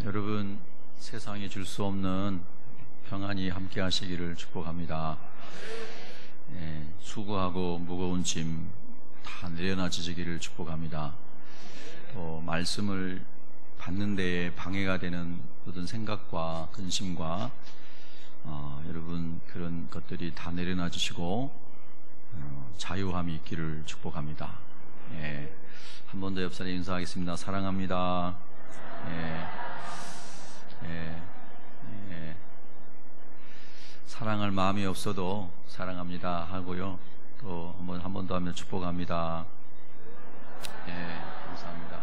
여러분 세상에 줄 수 없는 평안이 함께 하시기를 축복합니다. 수고하고 무거운 짐 다 내려놔지기를 축복합니다. 또 말씀을 받는 데에 방해가 되는 모든 생각과 근심과 여러분 그런 것들이 다 내려놔 주시고 자유함이 있기를 축복합니다. 한 번 더 옆 사람에 인사하겠습니다. 사랑합니다. 사랑할 마음이 없어도 사랑합니다 하고요. 또 한 번 더 하면 축복합니다. 감사합니다.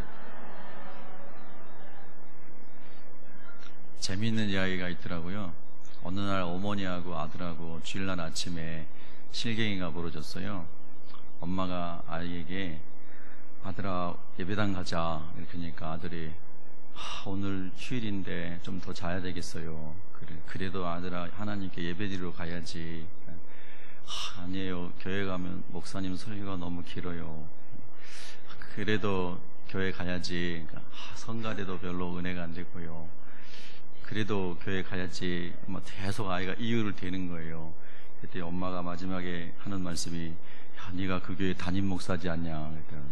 재미있는 이야기가 있더라고요. 어느 날 어머니하고 아들하고 주일날 아침에 실갱이가 벌어졌어요. 엄마가 아이에게 아들아 예배당 가자 이렇게 하니까 아들이 오늘 휴일인데 좀 더 자야 되겠어요. 그래도 아들아 하나님께 예배드리러 가야지. 아니에요. 교회 가면 목사님 설교가 너무 길어요. 그래도 교회 가야지. 성가대도 별로 은혜가 안 되고요. 그래도 교회 가야지. 계속 아이가 이유를 대는 거예요. 그때 엄마가 마지막에 하는 말씀이 야, 네가 그 교회 담임 목사지 않냐. 그랬더니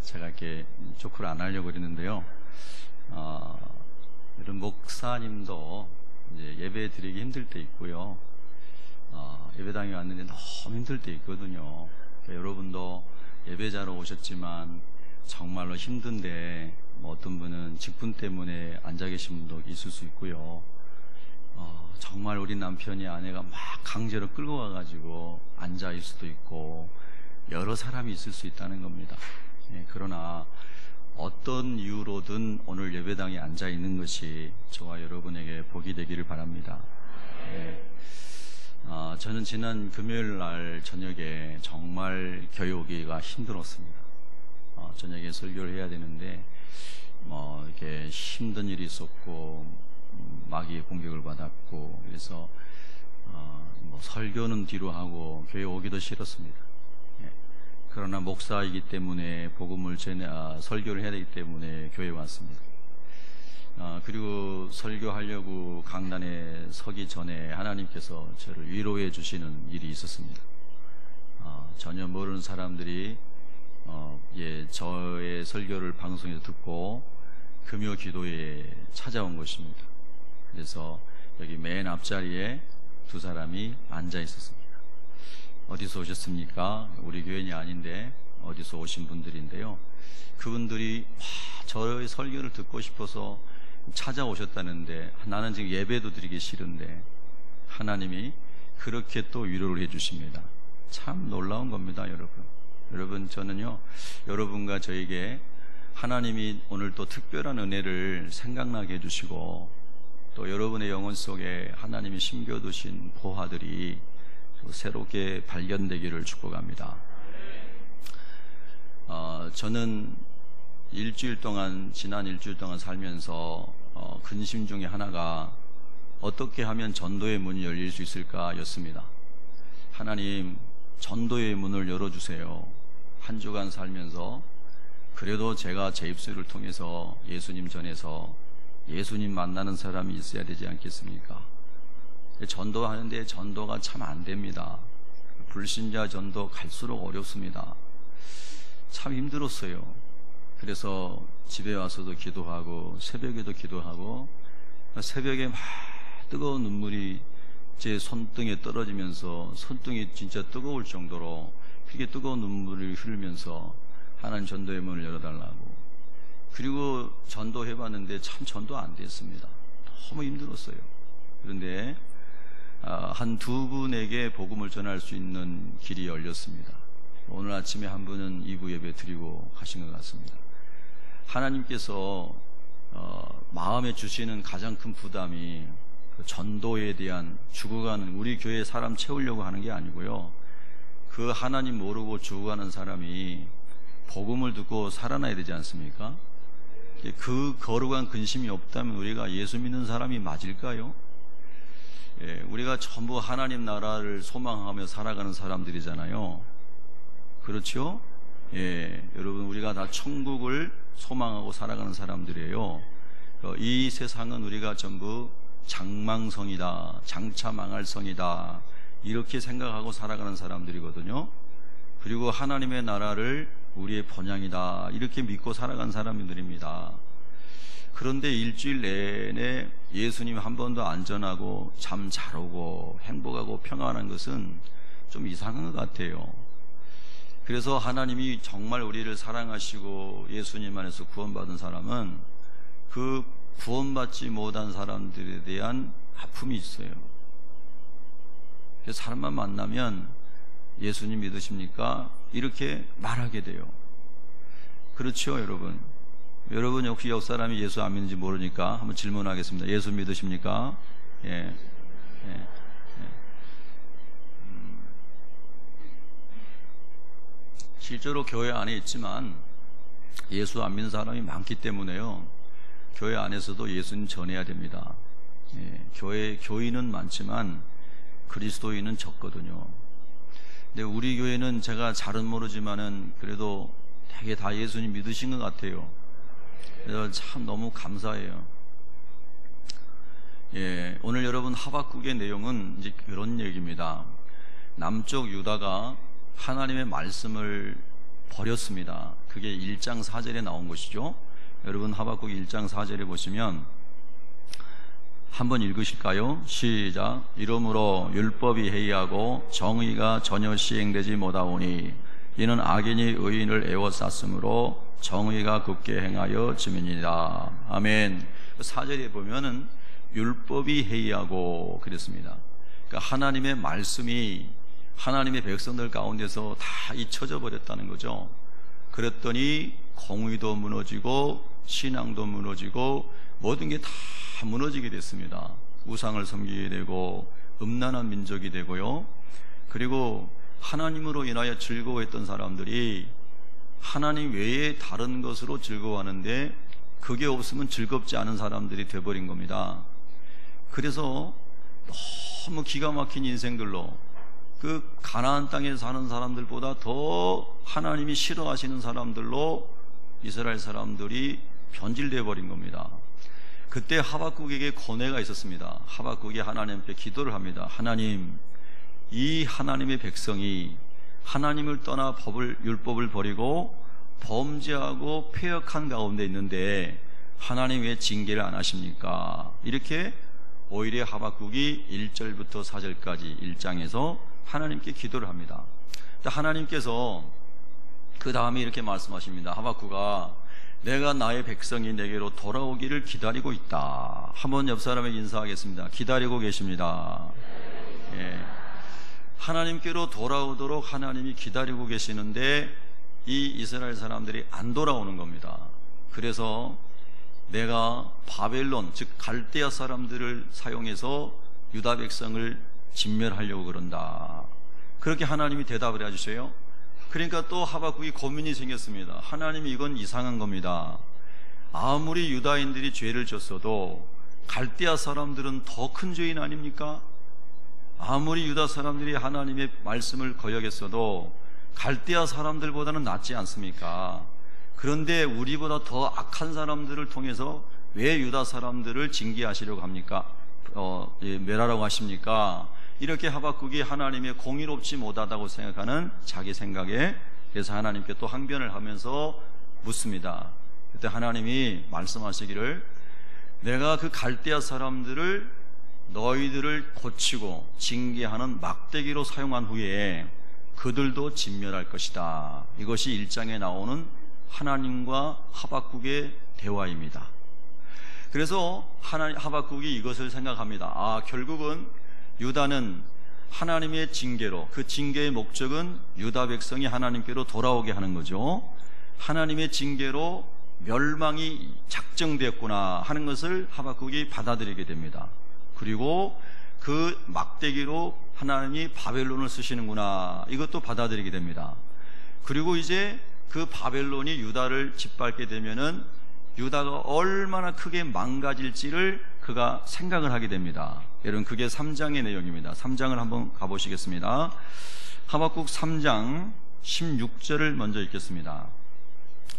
제가 이렇게 조크를 안 하려고 그랬는데요. 이런 목사님도 이제 예배 드리기 힘들 때 있고요. 예배당에 왔는데 너무 힘들 때 있거든요. 그러니까 여러분도 예배자로 오셨지만 정말로 힘든데 어떤 분은 직분 때문에 앉아 계신 분도 있을 수 있고요. 정말 우리 남편이 아내가 막 강제로 끌고 와가지고 앉아 있을 수도 있고 여러 사람이 있을 수 있다는 겁니다. 그러나 어떤 이유로든 오늘 예배당에 앉아 있는 것이 저와 여러분에게 복이 되기를 바랍니다. 저는 지난 금요일 날 저녁에 정말 교회 오기가 힘들었습니다. 저녁에 설교를 해야 되는데 이렇게 힘든 일이 있었고 마귀의 공격을 받았고 그래서 설교는 뒤로 하고 교회 오기도 싫었습니다. 그러나 목사이기 때문에 복음을 설교를 해야 되기 때문에 교회에 왔습니다. 그리고 설교하려고 강단에 서기 전에 하나님께서 저를 위로해 주시는 일이 있었습니다. 전혀 모르는 사람들이 저의 설교를 방송에서 듣고 금요 기도에 찾아온 것입니다. 그래서 여기 맨 앞자리에 두 사람이 앉아 있었습니다. 어디서 오셨습니까? 우리 교인이 아닌데 어디서 오신 분들인데요. 그분들이 저의 설교를 듣고 싶어서 찾아오셨다는데 나는 지금 예배도 드리기 싫은데 하나님이 그렇게 또 위로를 해주십니다. 참 놀라운 겁니다, 여러분. 여러분, 저는요 여러분과 저에게 하나님이 오늘 또 특별한 은혜를 생각나게 해주시고 또 여러분의 영혼 속에 하나님이 심겨두신 보화들이 새롭게 발견되기를 축복합니다. 저는 지난 일주일 동안 살면서 근심 중에 하나가 어떻게 하면 전도의 문이 열릴 수 있을까 였습니다. 하나님, 전도의 문을 열어주세요. 한 주간 살면서 그래도 제가 제 입술을 통해서 예수님 전해서 예수님 만나는 사람이 있어야 되지 않겠습니까? 전도하는데 전도가 참 안 됩니다. 불신자 전도 갈수록 어렵습니다. 참 힘들었어요. 그래서 집에 와서도 기도하고 새벽에도 기도하고 새벽에 막 뜨거운 눈물이 제 손등에 떨어지면서 손등이 진짜 뜨거울 정도로 그렇게 뜨거운 눈물을 흘리면서 하나님 전도의 문을 열어달라고. 그리고 전도해봤는데 참 전도 안 됐습니다. 너무 힘들었어요. 그런데 한 두 분에게 복음을 전할 수 있는 길이 열렸습니다. 오늘 아침에 한 분은 2부 예배 드리고 가신 것 같습니다. 하나님께서 마음에 주시는 가장 큰 부담이 그 전도에 대한 죽어가는 우리 교회 사람 채우려고 하는 게 아니고요. 그 하나님 모르고 죽어가는 사람이 복음을 듣고 살아나야 되지 않습니까? 그 거룩한 근심이 없다면 우리가 예수 믿는 사람이 맞을까요? 우리가 전부 하나님 나라를 소망하며 살아가는 사람들이잖아요. 그렇죠? 여러분, 우리가 다 천국을 소망하고 살아가는 사람들이에요. 이 세상은 우리가 전부 장망성이다, 장차 망할 성이다, 이렇게 생각하고 살아가는 사람들이거든요. 그리고 하나님의 나라를 우리의 본향이다, 이렇게 믿고 살아간 사람들입니다. 그런데 일주일 내내 예수님 한 번도 안전하고 잠 잘 오고 행복하고 평안한 것은 좀 이상한 것 같아요. 그래서 하나님이 정말 우리를 사랑하시고 예수님 안에서 구원받은 사람은 그 구원받지 못한 사람들에 대한 아픔이 있어요. 그래서 사람만 만나면 예수님 믿으십니까? 이렇게 말하게 돼요. 그렇죠, 여러분? 여러분 혹시 옆 사람이 예수 안 믿는지 모르니까 한번 질문하겠습니다. 예수 믿으십니까? 예. 실제로 교회 안에 있지만 예수 안 믿는 사람이 많기 때문에요, 교회 안에서도 예수님 전해야 됩니다. 교인은 많지만 그리스도인은 적거든요. 근데 우리 교회는 제가 잘은 모르지만은 그래도 되게 다 예수님 믿으신 것 같아요. 그래서 참 너무 감사해요. 오늘 여러분 하박국의 내용은 이제 그런 얘기입니다. 남쪽 유다가 하나님의 말씀을 버렸습니다. 그게 1장 4절에 나온 것이죠. 여러분 하박국 1장 4절에 보시면 한번 읽으실까요? 시작. 이러므로 율법이 해이하고 정의가 전혀 시행되지 못하오니 이는 악인이 의인을 에워쌌으므로 정의가 굳게 행하여 지민이다. 아멘. 4절에 보면은 율법이 해이하고 그랬습니다. 그러니까 하나님의 말씀이 하나님의 백성들 가운데서 다 잊혀져 버렸다는 거죠. 그랬더니 공의도 무너지고 신앙도 무너지고 모든 게 다 무너지게 됐습니다. 우상을 섬기게 되고 음란한 민족이 되고요. 그리고 하나님으로 인하여 즐거워했던 사람들이 하나님 외에 다른 것으로 즐거워하는데 그게 없으면 즐겁지 않은 사람들이 되어버린 겁니다. 그래서 너무 기가 막힌 인생들로 그 가나안 땅에 사는 사람들보다 더 하나님이 싫어하시는 사람들로 이스라엘 사람들이 변질되어 버린 겁니다. 그때 하박국에게 고뇌가 있었습니다. 하박국이 하나님 앞에 기도를 합니다. 하나님, 이 하나님의 백성이 하나님을 떠나 율법을 버리고 범죄하고 패역한 가운데 있는데 하나님 왜 징계를 안 하십니까? 이렇게 오히려 하박국이 1절부터 4절까지 1장에서 하나님께 기도를 합니다. 하나님께서 그 다음에 이렇게 말씀하십니다. 하박국아, 내가 나의 백성이 내게로 돌아오기를 기다리고 있다. 한번 옆 사람에게 인사하겠습니다. 기다리고 계십니다. 하나님께로 돌아오도록 하나님이 기다리고 계시는데 이 이스라엘 사람들이 안 돌아오는 겁니다. 그래서 내가 바벨론, 즉 갈대아 사람들을 사용해서 유다 백성을 진멸하려고 그런다. 그렇게 하나님이 대답을 해주세요. 그러니까 또 하박국이 고민이 생겼습니다. 하나님이 이건 이상한 겁니다. 아무리 유다인들이 죄를 졌어도 갈대아 사람들은 더 큰 죄인 아닙니까? 아무리 유다 사람들이 하나님의 말씀을 거역했어도 갈대아 사람들보다는 낫지 않습니까? 그런데 우리보다 더 악한 사람들을 통해서 왜 유다 사람들을 징계하시려고 합니까? 멸하라고 하십니까? 이렇게 하박국이 하나님의 공의롭지 못하다고 생각하는 자기 생각에, 그래서 하나님께 또 항변을 하면서 묻습니다. 그때 하나님이 말씀하시기를, 내가 그 갈대아 사람들을 너희들을 고치고 징계하는 막대기로 사용한 후에 그들도 진멸할 것이다. 이것이 1장에 나오는 하나님과 하박국의 대화입니다. 그래서 하박국이 이것을 생각합니다. 결국은 유다는 하나님의 징계로, 그 징계의 목적은 유다 백성이 하나님께로 돌아오게 하는 거죠. 하나님의 징계로 멸망이 작정되었구나 하는 것을 하박국이 받아들이게 됩니다. 그리고 그 막대기로 하나님이 바벨론을 쓰시는구나, 이것도 받아들이게 됩니다. 그리고 이제 그 바벨론이 유다를 짓밟게 되면은 유다가 얼마나 크게 망가질지를 그가 생각을 하게 됩니다. 여러분, 그게 3장의 내용입니다. 3장을 한번 가보시겠습니다. 하박국 3장 16절을 먼저 읽겠습니다.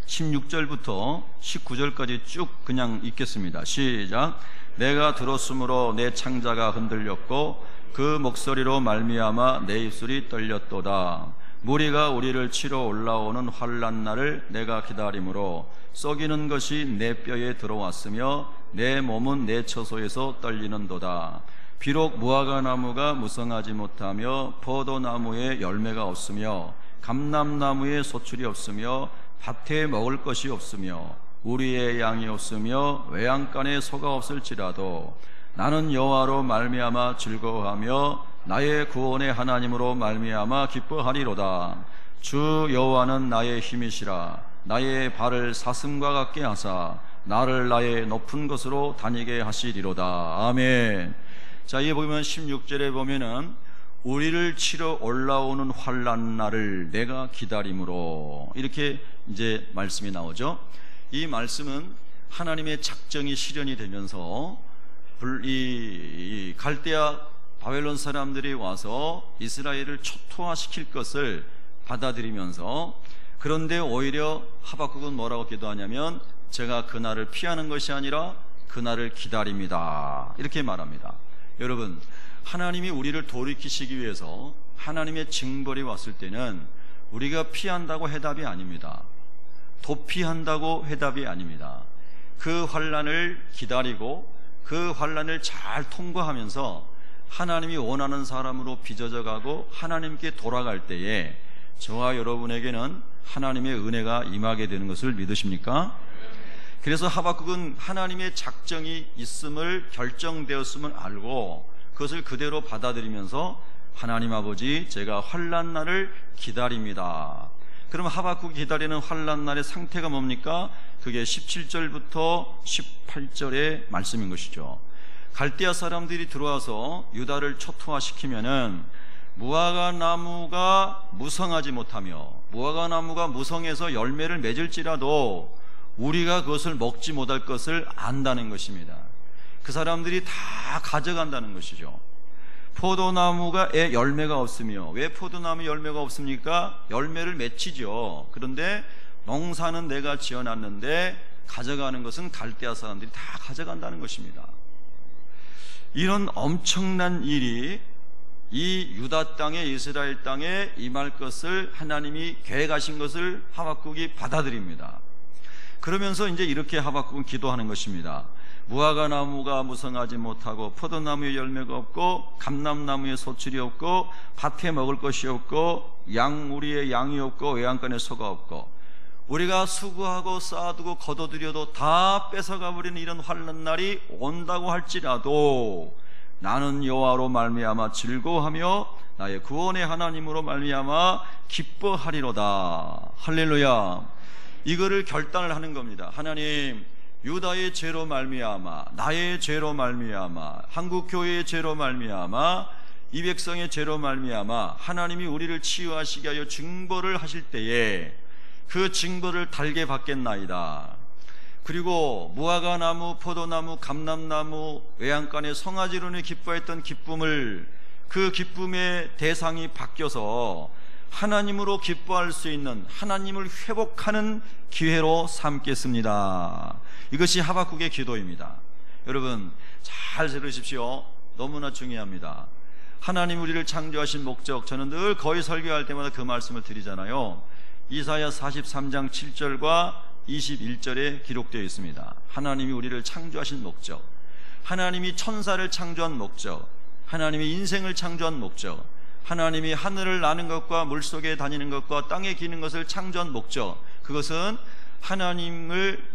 16절부터 19절까지 쭉 그냥 읽겠습니다. 시작. 내가 들었으므로 내 창자가 흔들렸고 그 목소리로 말미암아 내 입술이 떨렸도다. 무리가 우리를 치러 올라오는 환난 날을 내가 기다림으로 썩이는 것이 내 뼈에 들어왔으며 내 몸은 내 처소에서 떨리는도다. 비록 무화과나무가 무성하지 못하며 포도나무에 열매가 없으며 감람나무에 소출이 없으며 밭에 먹을 것이 없으며 우리의 양이 없으며 외양간에 소가 없을지라도 나는 여호와로 말미암아 즐거워하며 나의 구원의 하나님으로 말미암아 기뻐하리로다. 주 여호와는 나의 힘이시라. 나의 발을 사슴과 같게 하사 나를 나의 높은 곳으로 다니게 하시리로다. 아멘. 자, 이 보면 16절에 보면은 우리를 치러 올라오는 환난 날을 내가 기다림으로 이렇게 이제 말씀이 나오죠. 이 말씀은 하나님의 작정이 실현이 되면서 이 갈대아 바벨론 사람들이 와서 이스라엘을 초토화시킬 것을 받아들이면서, 그런데 오히려 하박국은 뭐라고 기도하냐면 제가 그날을 피하는 것이 아니라 그날을 기다립니다, 이렇게 말합니다. 여러분, 하나님이 우리를 돌이키시기 위해서 하나님의 징벌이 왔을 때는 우리가 피한다고 해답이 아닙니다. 도피한다고 해답이 아닙니다. 그 환난을 기다리고 그 환난을 잘 통과하면서 하나님이 원하는 사람으로 빚어져 가고 하나님께 돌아갈 때에 저와 여러분에게는 하나님의 은혜가 임하게 되는 것을 믿으십니까? 그래서 하박국은 하나님의 작정이 있음을, 결정되었음을 알고 그것을 그대로 받아들이면서 하나님 아버지, 제가 환난 날을 기다립니다. 그럼 하박국이 기다리는 환난 날의 상태가 뭡니까? 그게 17절부터 18절의 말씀인 것이죠. 갈대아 사람들이 들어와서 유다를 초토화시키면은 무화과 나무가 무성하지 못하며 무화과 나무가 무성해서 열매를 맺을지라도 우리가 그것을 먹지 못할 것을 안다는 것입니다. 그 사람들이 다 가져간다는 것이죠. 포도나무가 열매가 없으며, 왜 포도나무 열매가 없습니까? 열매를 맺히죠. 그런데 농사는 내가 지어놨는데 가져가는 것은 갈대아 사람들이 다 가져간다는 것입니다. 이런 엄청난 일이 이 유다 땅에, 이스라엘 땅에 임할 것을 하나님이 계획하신 것을 하박국이 받아들입니다. 그러면서 이제 이렇게 하박국은 기도하는 것입니다. 무화과 나무가 무성하지 못하고 포도나무에 열매가 없고 감람나무에 소출이 없고 밭에 먹을 것이 없고 우리의 양이 없고 외양간에 소가 없고 우리가 수고하고 쌓아두고 거둬들여도 다 뺏어가 버리는 이런 환난 날이 온다고 할지라도 나는 여호와로 말미암아 즐거워하며 나의 구원의 하나님으로 말미암아 기뻐하리로다. 할렐루야. 이거를 결단을 하는 겁니다. 하나님, 유다의 죄로 말미암아, 나의 죄로 말미암아, 한국 교회의 죄로 말미암아, 이 백성의 죄로 말미암아 하나님이 우리를 치유하시게 하여 징벌을 하실 때에 그 징벌을 달게 받겠나이다. 그리고 무화과 나무, 포도나무, 감람나무, 외양간에 송아지론이 기뻐했던 기쁨을, 그 기쁨의 대상이 바뀌어서 하나님으로 기뻐할 수 있는, 하나님을 회복하는 기회로 삼겠습니다. 이것이 하박국의 기도입니다. 여러분 잘 들으십시오. 너무나 중요합니다. 하나님 우리를 창조하신 목적, 저는 늘 거의 설교할 때마다 그 말씀을 드리잖아요. 이사야 43장 7절과 21절에 기록되어 있습니다. 하나님이 우리를 창조하신 목적, 하나님이 천사를 창조한 목적, 하나님이 인생을 창조한 목적, 하나님이 하늘을 나는 것과 물속에 다니는 것과 땅에 기는 것을 창조한 목적, 그것은 하나님을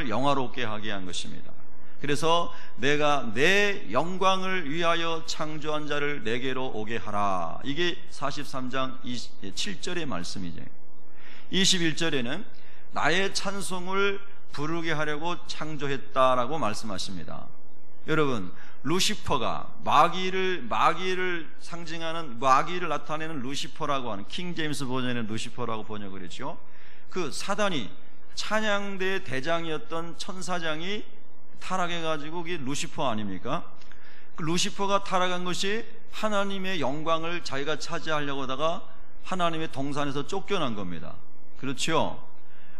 영화롭게 하게 한 것입니다. 그래서 내가 내 영광을 위하여 창조한 자를 내게로 오게 하라. 이게 43장 7절의 말씀이죠. 21절에는 나의 찬송을 부르게 하려고 창조했다라고 말씀하십니다. 여러분, 루시퍼가 마귀를 상징하는, 마귀를 나타내는 루시퍼라고 하는, 킹 제임스 버전에는 루시퍼라고 번역을 했죠. 그 사단이, 찬양대의 대장이었던 천사장이 타락해가지고 그게 루시퍼 아닙니까? 그 루시퍼가 타락한 것이 하나님의 영광을 자기가 차지하려고 하다가 하나님의 동산에서 쫓겨난 겁니다. 그렇죠?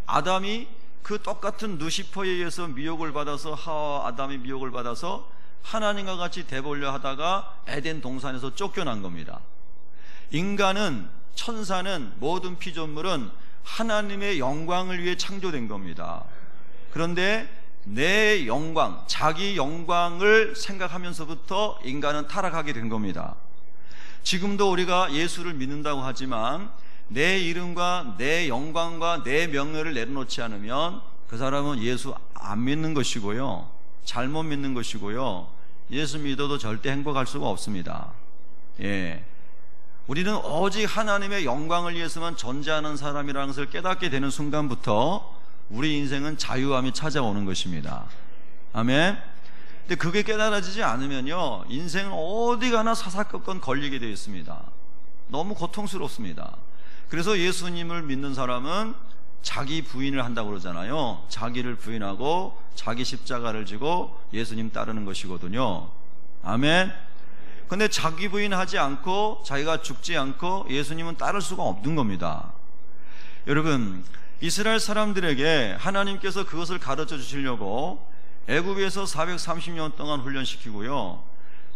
아담이 그 똑같은 루시퍼에 의해서 미혹을 받아서, 하와 아담이 미혹을 받아서 하나님과 같이 되보려 하다가 에덴 동산에서 쫓겨난 겁니다. 인간은, 천사는, 모든 피조물은 하나님의 영광을 위해 창조된 겁니다. 그런데 내 영광, 자기 영광을 생각하면서부터 인간은 타락하게 된 겁니다. 지금도 우리가 예수를 믿는다고 하지만 내 이름과 내 영광과 내 명예를 내려놓지 않으면 그 사람은 예수 안 믿는 것이고요, 잘못 믿는 것이고요, 예수 믿어도 절대 행복할 수가 없습니다. 우리는 오직 하나님의 영광을 위해서만 존재하는 사람이라는 것을 깨닫게 되는 순간부터 우리 인생은 자유함이 찾아오는 것입니다. 아멘. 근데 그게 깨달아지지 않으면요, 인생은 어디 가나 사사건건 걸리게 되어 있습니다. 너무 고통스럽습니다. 그래서 예수님을 믿는 사람은 자기 부인을 한다고 그러잖아요. 자기를 부인하고 자기 십자가를 지고 예수님 따르는 것이거든요. 아멘. 근데 자기 부인하지 않고 자기가 죽지 않고 예수님은 따를 수가 없는 겁니다. 여러분, 이스라엘 사람들에게 하나님께서 그것을 가르쳐 주시려고 애굽에서 430년 동안 훈련시키고요,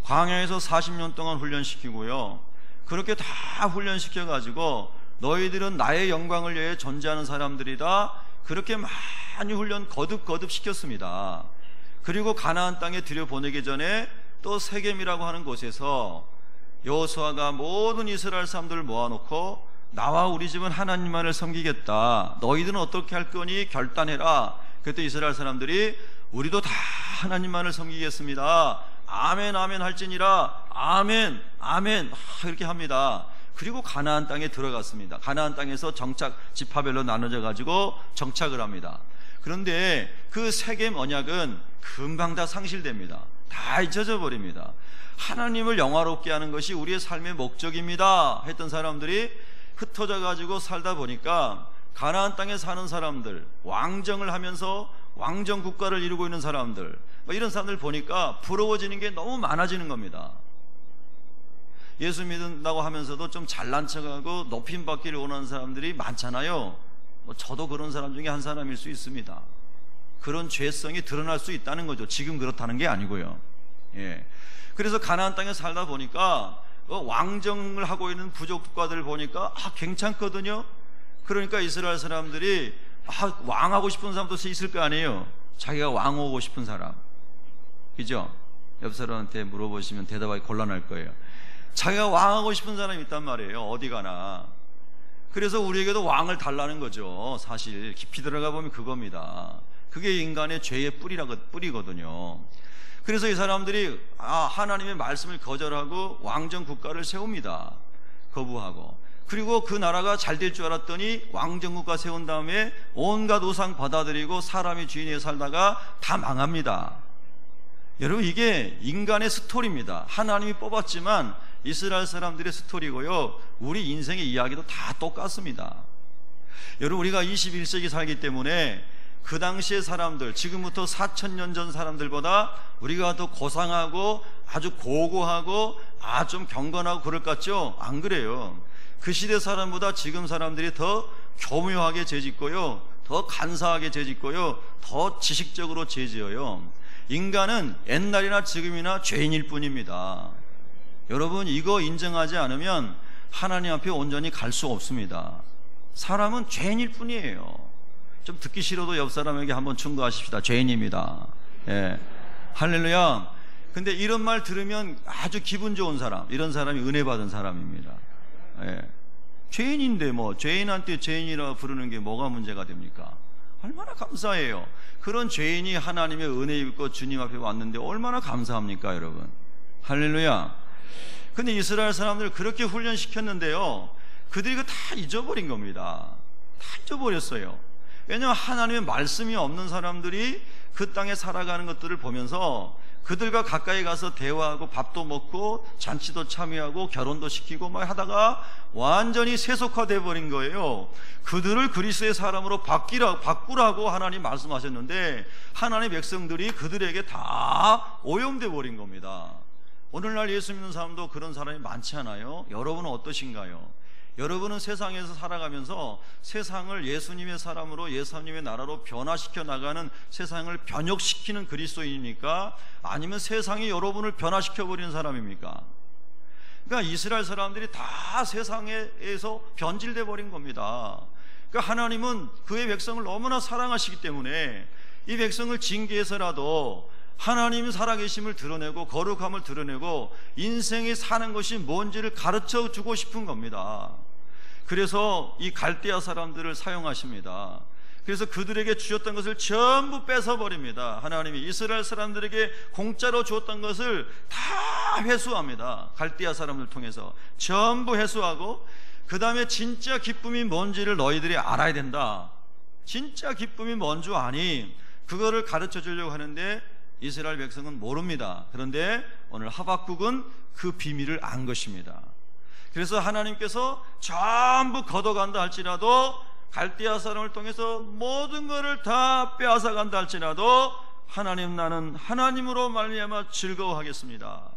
광야에서 40년 동안 훈련시키고요, 그렇게 다 훈련시켜가지고 너희들은 나의 영광을 위해 존재하는 사람들이다, 그렇게 많이 훈련 거듭 시켰습니다. 그리고 가나안 땅에 들여보내기 전에 또 세겜이라고 하는 곳에서 여호수아가 모든 이스라엘 사람들을 모아놓고 나와 우리 집은 하나님만을 섬기겠다, 너희들은 어떻게 할 거니 결단해라. 그때 이스라엘 사람들이 우리도 다 하나님만을 섬기겠습니다, 아멘 아멘 할지니라, 아멘 아멘 이렇게 합니다. 그리고 가나안 땅에 들어갔습니다. 가나안 땅에서 정착 지파별로 나눠져 가지고 정착을 합니다. 그런데 그 세겜 언약은 금방 다 상실됩니다. 다 잊혀져 버립니다. 하나님을 영화롭게 하는 것이 우리의 삶의 목적입니다 했던 사람들이 흩어져 가지고 살다 보니까 가나안 땅에 사는 사람들, 왕정을 하면서 왕정 국가를 이루고 있는 사람들, 이런 사람들 보니까 부러워지는 게 너무 많아지는 겁니다. 예수 믿는다고 하면서도 좀 잘난 척하고 높임 받기를 원하는 사람들이 많잖아요. 저도 그런 사람 중에 한 사람일 수 있습니다. 그런 죄성이 드러날 수 있다는 거죠. 지금 그렇다는 게 아니고요. 그래서 가나안 땅에 살다 보니까 왕정을 하고 있는 부족 국가들을 보니까 괜찮거든요. 그러니까 이스라엘 사람들이 왕하고 싶은 사람도 있을 거 아니에요. 자기가 왕하고 싶은 사람, 그죠? 옆 사람한테 물어보시면 대답하기 곤란할 거예요. 자기가 왕하고 싶은 사람이 있단 말이에요, 어디 가나. 그래서 우리에게도 왕을 달라는 거죠. 사실 깊이 들어가 보면 그겁니다. 그게 인간의 죄의 뿌리거든요. 그래서 이 사람들이 하나님의 말씀을 거절하고 왕정 국가를 세웁니다. 거부하고. 그리고 그 나라가 잘 될 줄 알았더니 왕정 국가 세운 다음에 온갖 우상 받아들이고 사람이 주인에 살다가 다 망합니다. 여러분, 이게 인간의 스토리입니다. 하나님이 뽑았지만 이스라엘 사람들의 스토리고요, 우리 인생의 이야기도 다 똑같습니다. 여러분, 우리가 21세기 살기 때문에 그 당시의 사람들, 지금부터 4000년 전 사람들보다 우리가 더 고상하고 아주 고고하고 좀 경건하고 그럴 것 같죠? 안 그래요. 그 시대 사람보다 지금 사람들이 더 교묘하게 죄짓고요, 더 간사하게 죄짓고요, 더 지식적으로 죄지어요. 인간은 옛날이나 지금이나 죄인일 뿐입니다. 여러분, 이거 인정하지 않으면 하나님 앞에 온전히 갈 수 없습니다. 사람은 죄인일 뿐이에요. 좀 듣기 싫어도 옆 사람에게 한번 충고하십시다. 죄인입니다. 할렐루야. 근데 이런 말 들으면 아주 기분 좋은 사람, 이런 사람이 은혜 받은 사람입니다. 죄인인데 죄인한테 죄인이라 부르는 게 뭐가 문제가 됩니까? 얼마나 감사해요. 그런 죄인이 하나님의 은혜 입고 주님 앞에 왔는데 얼마나 감사합니까, 여러분? 할렐루야. 근데 이스라엘 사람들을 그렇게 훈련시켰는데요, 그들이 이거 다 잊어버린 겁니다. 다 잊어버렸어요. 왜냐하면 하나님의 말씀이 없는 사람들이 그 땅에 살아가는 것들을 보면서 그들과 가까이 가서 대화하고 밥도 먹고 잔치도 참여하고 결혼도 시키고 막 하다가 완전히 세속화돼 버린 거예요. 그들을 그리스도의 사람으로 바꾸라고 하나님 말씀하셨는데 하나님의 백성들이 그들에게 다 오염돼 버린 겁니다. 오늘날 예수 믿는 사람도 그런 사람이 많지 않아요? 여러분은 어떠신가요? 여러분은 세상에서 살아가면서 세상을 예수님의 사람으로, 예수님의 나라로 변화시켜 나가는, 세상을 변혁시키는 그리스도인입니까? 아니면 세상이 여러분을 변화시켜 버리는 사람입니까? 그러니까 이스라엘 사람들이 다 세상에서 변질돼 버린 겁니다. 그러니까 하나님은 그의 백성을 너무나 사랑하시기 때문에 이 백성을 징계해서라도 하나님의 살아계심을 드러내고 거룩함을 드러내고 인생에 사는 것이 뭔지를 가르쳐 주고 싶은 겁니다. 그래서 이 갈대아 사람들을 사용하십니다. 그래서 그들에게 주셨던 것을 전부 뺏어버립니다. 하나님이 이스라엘 사람들에게 공짜로 주었던 것을 다 회수합니다. 갈대아 사람들 통해서 전부 회수하고, 그 다음에 진짜 기쁨이 뭔지를 너희들이 알아야 된다. 진짜 기쁨이 뭔 줄 아니? 그거를 가르쳐 주려고 하는데 이스라엘 백성은 모릅니다. 그런데 오늘 하박국은 그 비밀을 안 것입니다. 그래서 하나님께서 전부 걷어간다 할지라도, 갈대아 사람을 통해서 모든 것을 다 빼앗아 간다 할지라도, 하나님, 나는 하나님으로 말미암아 즐거워하겠습니다.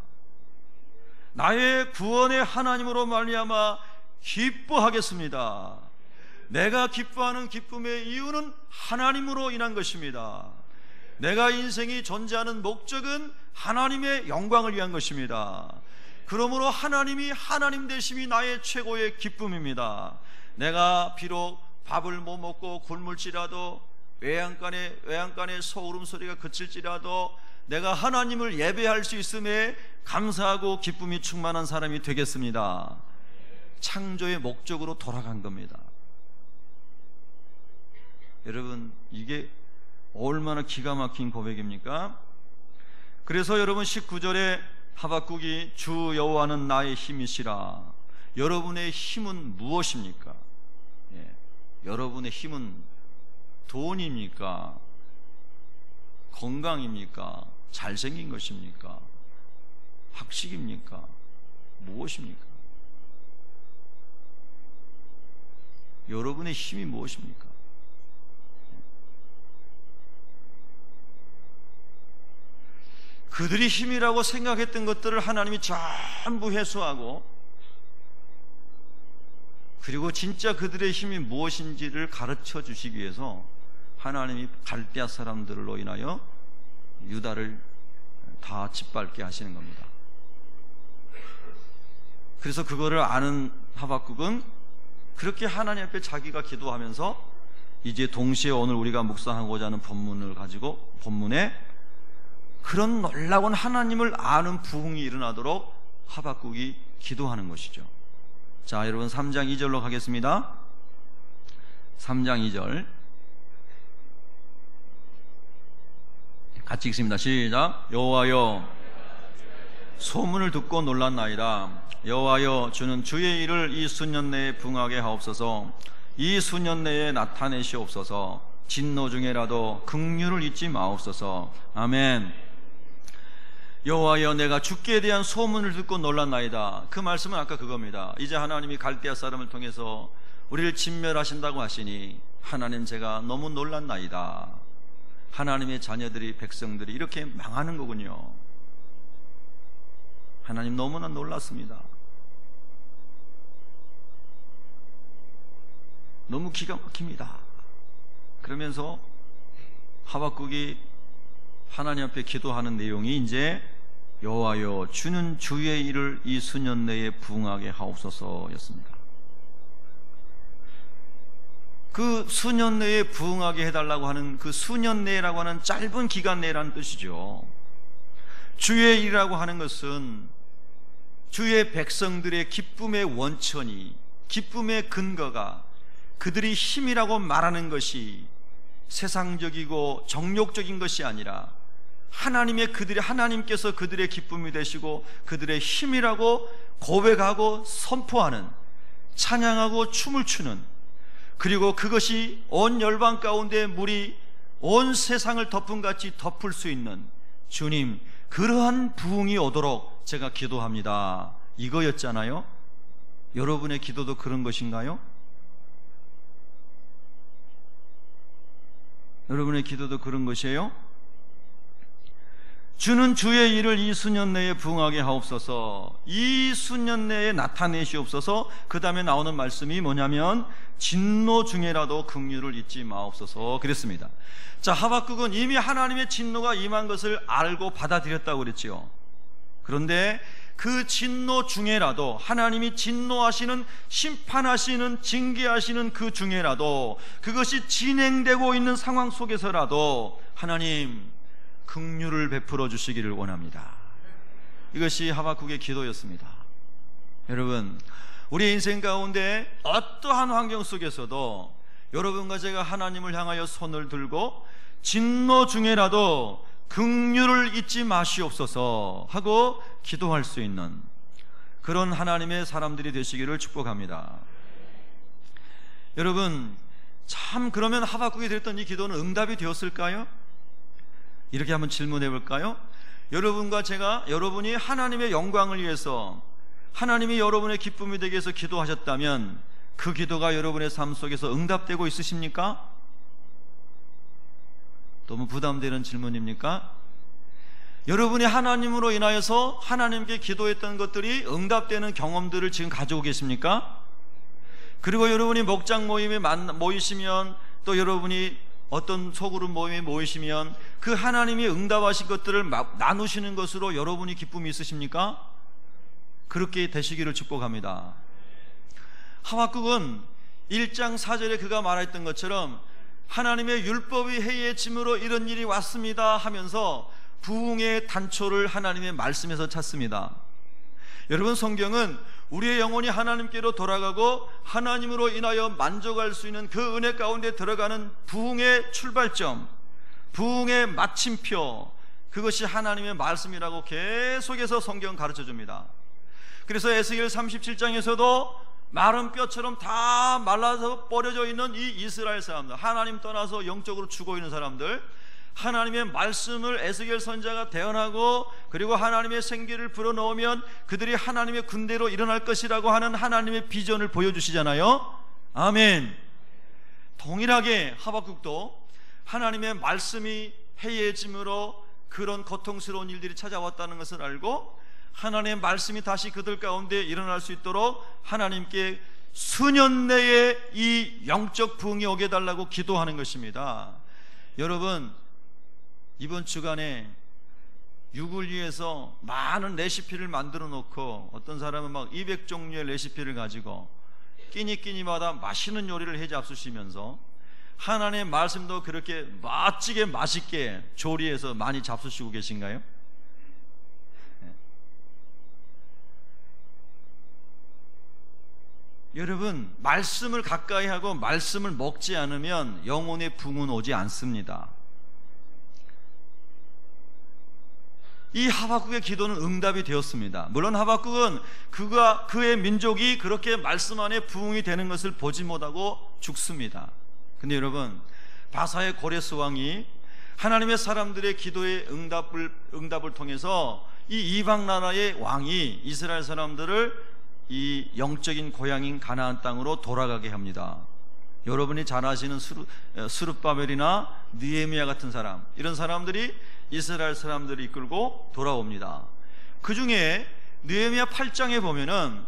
나의 구원의 하나님으로 말미암아 기뻐하겠습니다. 내가 기뻐하는 기쁨의 이유는 하나님으로 인한 것입니다. 내가 인생이 존재하는 목적은 하나님의 영광을 위한 것입니다. 그러므로 하나님이 하나님 되심이 나의 최고의 기쁨입니다. 내가 비록 밥을 못 먹고 굶을지라도, 외양간에 소울음 소리가 그칠지라도 내가 하나님을 예배할 수 있음에 감사하고 기쁨이 충만한 사람이 되겠습니다. 창조의 목적으로 돌아간 겁니다. 여러분, 이게 얼마나 기가 막힌 고백입니까? 그래서 여러분 19절에 하박국이 주 여호와는 나의 힘이시라. 여러분의 힘은 무엇입니까? 여러분의 힘은 돈입니까? 건강입니까? 잘생긴 것입니까? 학식입니까? 무엇입니까? 여러분의 힘이 무엇입니까? 그들이 힘이라고 생각했던 것들을 하나님이 전부 회수하고, 그리고 진짜 그들의 힘이 무엇인지를 가르쳐 주시기 위해서 하나님이 갈대아 사람들로 인하여 유다를 다 짓밟게 하시는 겁니다. 그래서 그거를 아는 하박국은 그렇게 하나님 앞에 자기가 기도하면서, 이제 동시에 오늘 우리가 묵상하고자 하는 본문을 가지고, 본문에 그런 놀라운 하나님을 아는 부흥이 일어나도록 하박국이 기도하는 것이죠. 자, 여러분 3장 2절로 가겠습니다. 3장 2절 같이 읽습니다. 시작. 여호와여, 소문을 듣고 놀랐나이다. 여호와여, 주는 주의 일을 이 수년 내에 부응하게 하옵소서. 이 수년 내에 나타내시옵소서. 진노 중에라도 긍휼을 잊지 마옵소서. 아멘. 여호와여, 내가 주께 대한 소문을 듣고 놀랐나이다. 그 말씀은 아까 그겁니다. 이제 하나님이 갈대아 사람을 통해서 우리를 진멸하신다고 하시니, 하나님, 제가 너무 놀랐나이다. 하나님의 자녀들이, 백성들이 이렇게 망하는 거군요. 하나님, 너무나 놀랐습니다. 너무 기가 막힙니다. 그러면서 하박국이 하나님 앞에 기도하는 내용이 이제 여호와여, 주는 주의 일을 이 수년 내에 부응하게 하옵소서였습니다. 그 수년 내에 부응하게 해달라고 하는, 그 수년 내라고 하는 짧은 기간 내라는 뜻이죠. 주의 일이라고 하는 것은 주의 백성들의 기쁨의 원천이, 기쁨의 근거가 그들이 힘이라고 말하는 것이 세상적이고 정욕적인 것이 아니라 하나님께서 그들의 기쁨이 되시고 그들의 힘이라고 고백하고 선포하는, 찬양하고 춤을 추는, 그리고 그것이 온 열방 가운데 물이 온 세상을 덮음같이 덮을 수 있는, 주님, 그러한 부흥이 오도록 제가 기도합니다. 이거였잖아요. 여러분의 기도도 그런 것인가요? 여러분의 기도도 그런 것이에요? 주는 주의 일을 이 수년 내에 부응하게 하옵소서. 이 수년 내에 나타내시옵소서. 그 다음에 나오는 말씀이 뭐냐면 진노 중에라도 긍휼을 잊지 마옵소서 그랬습니다. 자, 하박국은 이미 하나님의 진노가 임한 것을 알고 받아들였다고 그랬지요. 그런데 그 진노 중에라도, 하나님이 진노하시는, 심판하시는, 징계하시는 그 중에라도, 그것이 진행되고 있는 상황 속에서라도 하나님 긍휼을 베풀어 주시기를 원합니다. 이것이 하박국의 기도였습니다. 여러분, 우리의 인생 가운데 어떠한 환경 속에서도 여러분과 제가 하나님을 향하여 손을 들고 진노 중에라도 긍휼을 잊지 마시옵소서 하고 기도할 수 있는 그런 하나님의 사람들이 되시기를 축복합니다. 여러분, 참 그러면 하박국이 드렸던 이 기도는 응답이 되었을까요? 이렇게 한번 질문해 볼까요? 여러분과 제가, 여러분이 하나님의 영광을 위해서, 하나님이 여러분의 기쁨이 되기 위해서 기도하셨다면 그 기도가 여러분의 삶 속에서 응답되고 있으십니까? 너무 부담되는 질문입니까? 여러분이 하나님으로 인하여서 하나님께 기도했던 것들이 응답되는 경험들을 지금 가지고 계십니까? 그리고 여러분이 목장 모임에 모이시면, 또 여러분이 어떤 소그룹 모임에 모이시면 그 하나님이 응답하신 것들을 나누시는 것으로 여러분이 기쁨이 있으십니까? 그렇게 되시기를 축복합니다. 하박국은 1장 4절에 그가 말했던 것처럼 하나님의 율법이 해이해짐으로 이런 일이 왔습니다 하면서 부흥의 단초를 하나님의 말씀에서 찾습니다. 여러분, 성경은 우리의 영혼이 하나님께로 돌아가고 하나님으로 인하여 만족할 수 있는 그 은혜 가운데 들어가는 부흥의 출발점, 부흥의 마침표, 그것이 하나님의 말씀이라고 계속해서 성경 가르쳐 줍니다. 그래서 에스겔 37장에서도 마른 뼈처럼 다 말라서 버려져 있는 이 이스라엘 사람들, 하나님 떠나서 영적으로 죽어 있는 사람들, 하나님의 말씀을 에스겔 선지자가 대언하고 그리고 하나님의 생기를 불어넣으면 그들이 하나님의 군대로 일어날 것이라고 하는 하나님의 비전을 보여주시잖아요. 아멘. 동일하게 하박국도 하나님의 말씀이 해이해짐으로 그런 고통스러운 일들이 찾아왔다는 것을 알고 하나님의 말씀이 다시 그들 가운데 일어날 수 있도록 하나님께 수년 내에 이 영적 부흥이 오게 달라고 기도하는 것입니다. 여러분, 이번 주간에 육을 위해서 많은 레시피를 만들어 놓고 어떤 사람은 막 200종류의 레시피를 가지고 끼니마다 맛있는 요리를 해 잡수시면서 하나님의 말씀도 그렇게 멋지게 맛있게 조리해서 많이 잡수시고 계신가요? 여러분, 말씀을 가까이 하고 말씀을 먹지 않으면 영혼의 부흥은 오지 않습니다. 이 하박국의 기도는 응답이 되었습니다. 물론 하박국은 그의 민족이 그렇게 말씀 안에 부흥이 되는 것을 보지 못하고 죽습니다. 근데 여러분, 바사의 고레스 왕이 하나님의 사람들의 기도의 응답을 통해서 이 이방 나라의 왕이 이스라엘 사람들을 이 영적인 고향인 가나안 땅으로 돌아가게 합니다. 여러분이 잘 아시는 스룹바벨이나 느헤미야 같은 사람, 이런 사람들이 이스라엘 사람들을 이끌고 돌아옵니다. 그 중에 느헤미야 8장에 보면은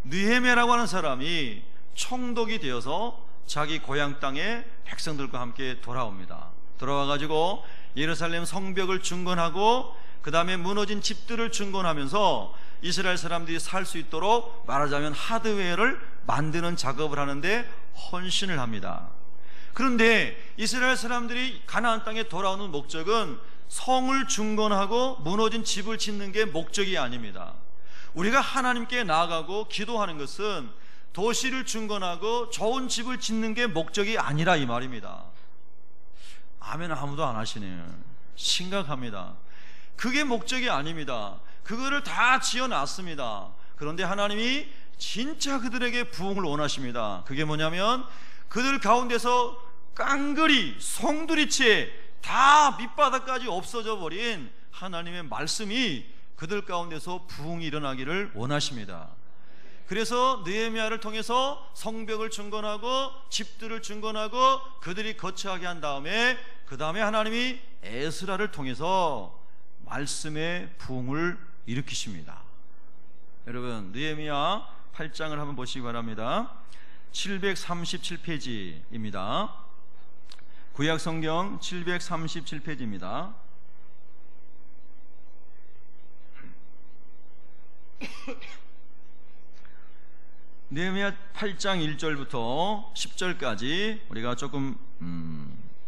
느헤미야라고 하는 사람이 총독이 되어서 자기 고향 땅에 백성들과 함께 돌아옵니다. 돌아와가지고 예루살렘 성벽을 중건하고 그 다음에 무너진 집들을 중건하면서 이스라엘 사람들이 살 수 있도록 말하자면 하드웨어를 만드는 작업을 하는데 헌신을 합니다. 그런데 이스라엘 사람들이 가나안 땅에 돌아오는 목적은 성을 중건하고 무너진 집을 짓는 게 목적이 아닙니다. 우리가 하나님께 나아가고 기도하는 것은 도시를 중건하고 좋은 집을 짓는 게 목적이 아니라 이 말입니다. 아멘. 아무도 안 하시네요. 심각합니다. 그게 목적이 아닙니다. 그거를 다 지어놨습니다. 그런데 하나님이 진짜 그들에게 부흥을 원하십니다. 그게 뭐냐면 그들 가운데서 깡그리 송두리째 다 밑바닥까지 없어져 버린 하나님의 말씀이 그들 가운데서 부흥이 일어나기를 원하십니다. 그래서 느헤미야를 통해서 성벽을 중건하고 집들을 중건하고 그들이 거처하게 한 다음에 그 다음에 하나님이 에스라를 통해서 말씀의 부흥을 일으키십니다. 여러분, 느헤미야 8장을 한번 보시기 바랍니다. 737페이지입니다. 구약성경 737페이지입니다. 느헤미야 8장 1절부터 10절까지 우리가 조금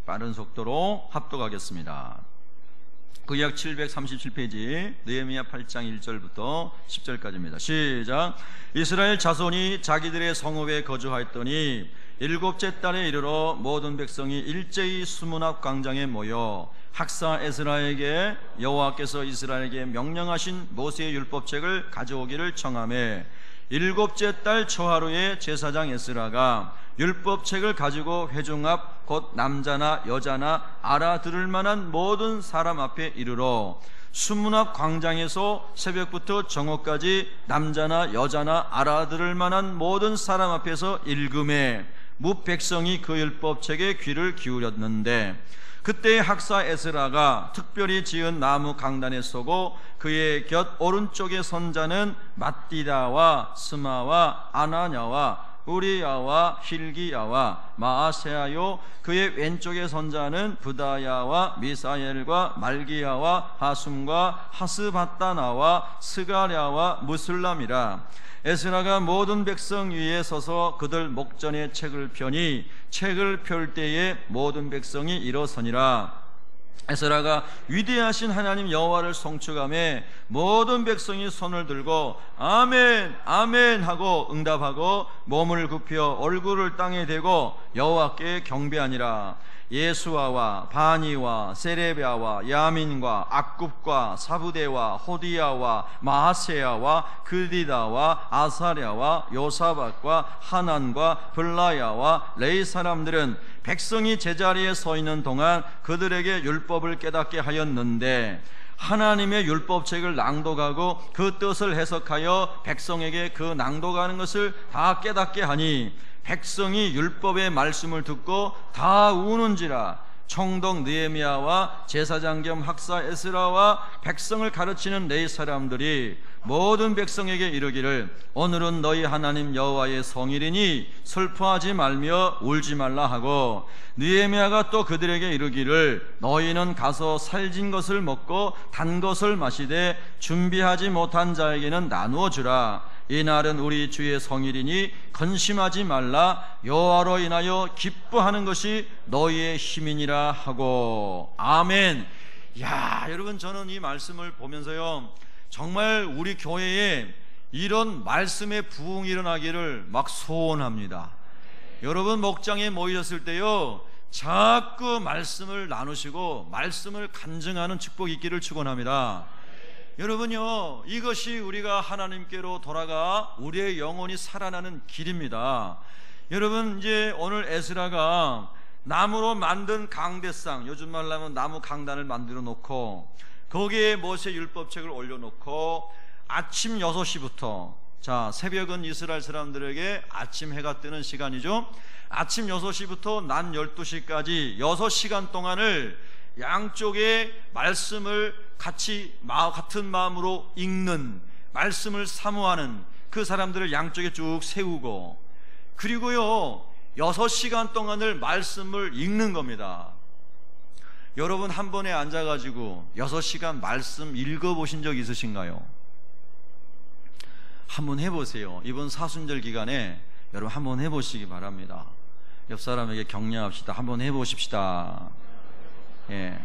빠른 속도로 합독하겠습니다. 구약 737페이지 느헤미야 8장 1절부터 10절까지입니다. 시작. 이스라엘 자손이 자기들의 성읍에 거주하였더니 일곱째 달에 이르러 모든 백성이 일제히 수문 앞 광장에 모여 학사 에스라에게 여호와께서 이스라엘에게 명령하신 모세의 율법책을 가져오기를 청하매 일곱째 달 초하루에 제사장 에스라가 율법책을 가지고 회중 앞 곧 남자나 여자나 알아들을 만한 모든 사람 앞에 이르러 수문 앞 광장에서 새벽부터 정오까지 남자나 여자나 알아들을 만한 모든 사람 앞에서 읽음에 뭇 백성이 그 율법책에 귀를 기울였는데 그때 학사 에스라가 특별히 지은 나무 강단에 서고 그의 곁 오른쪽에 선 자는 ματ디다와 스마와 아나냐와 우리야와 힐기야와 마아세야요 그의 왼쪽에 선 자는 부다야와 미사엘과 말기야와 하숨과 하스바다나와 스가랴와 무슬람이라. 에스라가 모든 백성 위에 서서 그들 목전에 책을 펴니 책을 펼 때에 모든 백성이 일어서니라. 에스라가 위대하신 하나님 여호와를 송축하며 모든 백성이 손을 들고 아멘 아멘 하고 응답하고 몸을 굽혀 얼굴을 땅에 대고 여호와께 경배하니라. 예수아와 바니와 세레비아와 야민과 악굽과 사부대와 호디야와 마하세야와 글디다와 아사랴와 요사박과 하난과 블라야와 레이 사람들은 백성이 제자리에 서 있는 동안 그들에게 율법을 깨닫게 하였는데 하나님의 율법책을 낭독하고 그 뜻을 해석하여 백성에게 그 낭독하는 것을 다 깨닫게 하니 백성이 율법의 말씀을 듣고 다 우는지라. 총독 느헤미야와 제사장 겸 학사 에스라와 백성을 가르치는 레위 사람들이 모든 백성에게 이르기를 오늘은 너희 하나님 여호와의 성일이니 슬퍼하지 말며 울지 말라 하고 느헤미야가 또 그들에게 이르기를 너희는 가서 살진 것을 먹고 단 것을 마시되 준비하지 못한 자에게는 나누어 주라. 이날은 우리 주의 성일이니 근심하지 말라. 여호와로 인하여 기뻐하는 것이 너희의 힘이니라 하고. 아멘. 야, 여러분, 저는 이 말씀을 보면서요 정말 우리 교회에 이런 말씀의 부흥이 일어나기를 막 소원합니다. 여러분 목장에 모이셨을 때요 자꾸 말씀을 나누시고 말씀을 간증하는 축복이 있기를 축원합니다. 여러분요, 이것이 우리가 하나님께로 돌아가 우리의 영혼이 살아나는 길입니다. 여러분, 이제 오늘 에스라가 나무로 만든 강대상, 요즘 말로 하면 나무 강단을 만들어 놓고 거기에 모세 율법책을 올려놓고 아침 6시부터, 자, 새벽은 이스라엘 사람들에게 아침 해가 뜨는 시간이죠. 아침 6시부터 낮 12시까지 6시간 동안을 양쪽에 말씀을 같이 같은 마음으로 읽는, 말씀을 사모하는 그 사람들을 양쪽에 쭉 세우고, 그리고요 6시간 동안을 말씀을 읽는 겁니다. 여러분 한 번에 앉아가지고 6시간 말씀 읽어보신 적 있으신가요? 한번 해보세요. 이번 사순절 기간에 여러분 한번 해보시기 바랍니다. 옆 사람에게 격려합시다. 한번 해보십시다. 예.